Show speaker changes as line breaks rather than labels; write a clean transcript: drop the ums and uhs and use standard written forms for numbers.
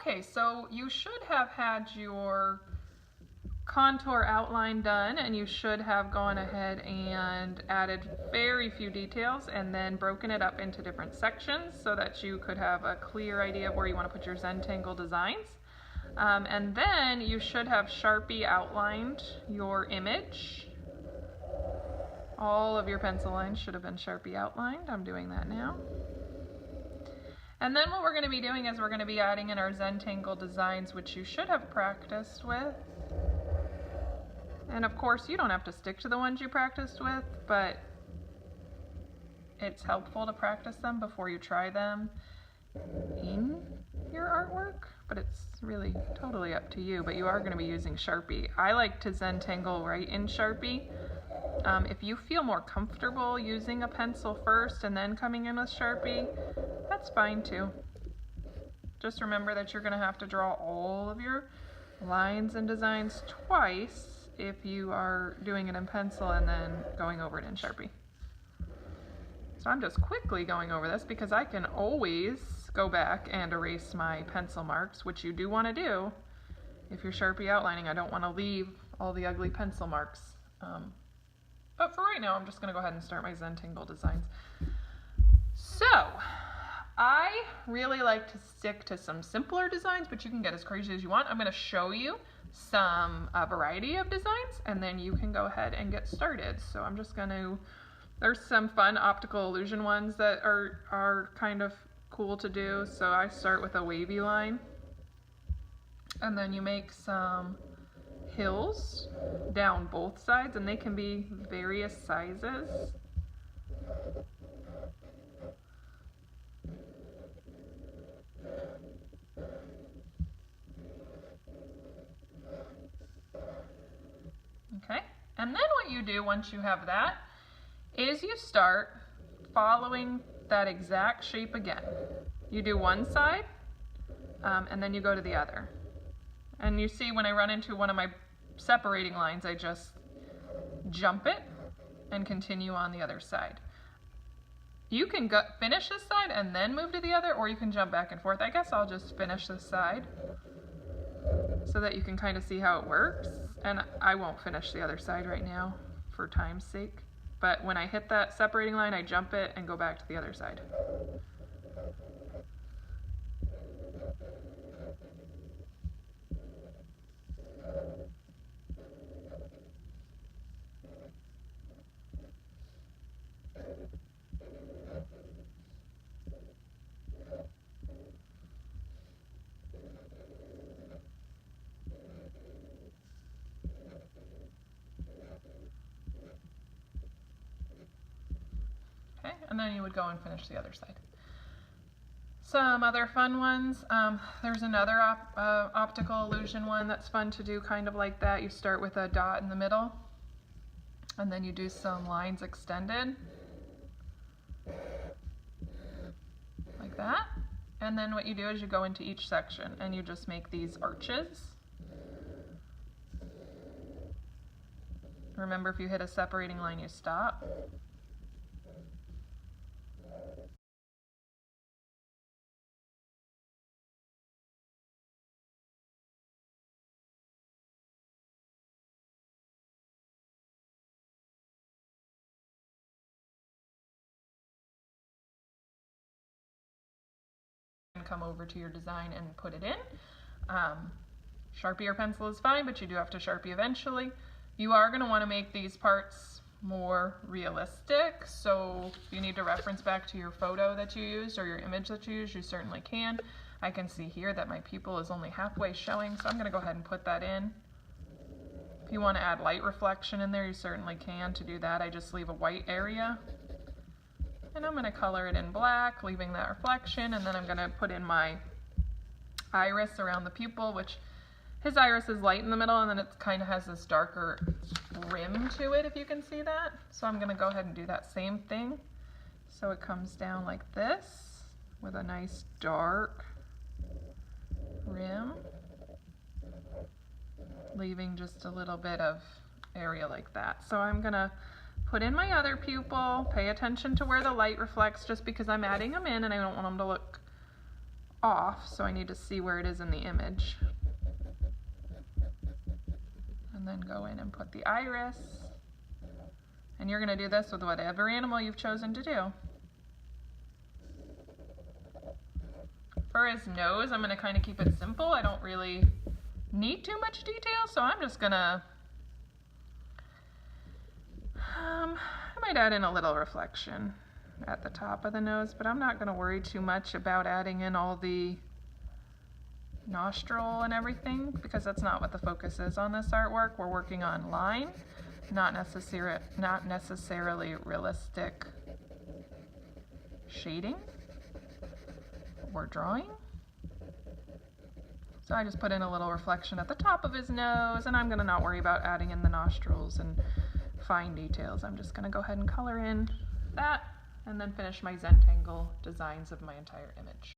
Okay, so you should have had your contour outline done, and you should have gone ahead and added very few details and then broken it up into different sections so that you could have a clear idea of where you want to put your Zentangle designs. And then you should have Sharpie outlined your image. All of your pencil lines should have been Sharpie outlined. I'm doing that now. And then what we're going to be doing is we're going to be adding in our Zentangle designs, which you should have practiced with. And of course, you don't have to stick to the ones you practiced with, but it's helpful to practice them before you try them in your artwork. But it's really totally up to you, but you are going to be using Sharpie. I like to Zentangle right in Sharpie. If you feel more comfortable using a pencil first and then coming in with Sharpie, that's fine too. Just remember that you're going to have to draw all of your lines and designs twice if you are doing it in pencil and then going over it in Sharpie. So I'm just quickly going over this because I can always go back and erase my pencil marks, which you do want to do if you're Sharpie outlining. I don't want to leave all the ugly pencil marks. But for right now, I'm just going to go ahead and start my Zentangle designs. So I really like to stick to some simpler designs, but you can get as crazy as you want. I'm going to show you some variety of designs, and then you can go ahead and get started. So I'm just going to, there's some fun optical illusion ones that are kind of cool to do. So I start with a wavy line, and then you make some hills down both sides, and they can be various sizes. Okay, and then what you do once you have that is you start following that exact shape again. You do one side and then you go to the other. And you see when I run into one of my separating lines, I just jump it and continue on the other side. You can finish this side and then move to the other, or you can jump back and forth. I guess I'll just finish this side so that you can kind of see how it works. And I won't finish the other side right now for time's sake. But when I hit that separating line, I jump it and go back to the other side. And then you would go and finish the other side. Some other fun ones, there's another optical illusion one that's fun to do kind of like that. You start with a dot in the middle, and then you do some lines extended, like that. And then what you do is you go into each section and you just make these arches. Remember, if you hit a separating line, you stop. Come over to your design and put it in. Sharpie or pencil is fine, but you do have to Sharpie eventually. You are going to want to make these parts more realistic, so if you need to reference back to your photo that you used or your image that you used, you certainly can. I can see here that my pupil is only halfway showing, so I'm going to go ahead and put that in. If you want to add light reflection in there, you certainly can. To do that, I just leave a white area. And I'm going to color it in black, leaving that reflection, and then I'm going to put in my iris around the pupil, which his iris is light in the middle, and then it kind of has this darker rim to it, if you can see that. So I'm going to go ahead and do that same thing. So it comes down like this with a nice dark rim, leaving just a little bit of area like that. So I'm going to put in my other pupil, pay attention to where the light reflects, just because I'm adding them in and I don't want them to look off, so I need to see where it is in the image. And then go in and put the iris. And you're going to do this with whatever animal you've chosen to do. For his nose, I'm going to kind of keep it simple. I don't really need too much detail, so I'm just going to I might add in a little reflection at the top of the nose, but I'm not going to worry too much about adding in all the nostril and everything, because that's not what the focus is on this artwork. We're working on line, not necessarily realistic shading we're drawing. So I just put in a little reflection at the top of his nose, and I'm going to not worry about adding in the nostrils and fine details. I'm just going to go ahead and color in that and then finish my Zentangle designs of my entire image.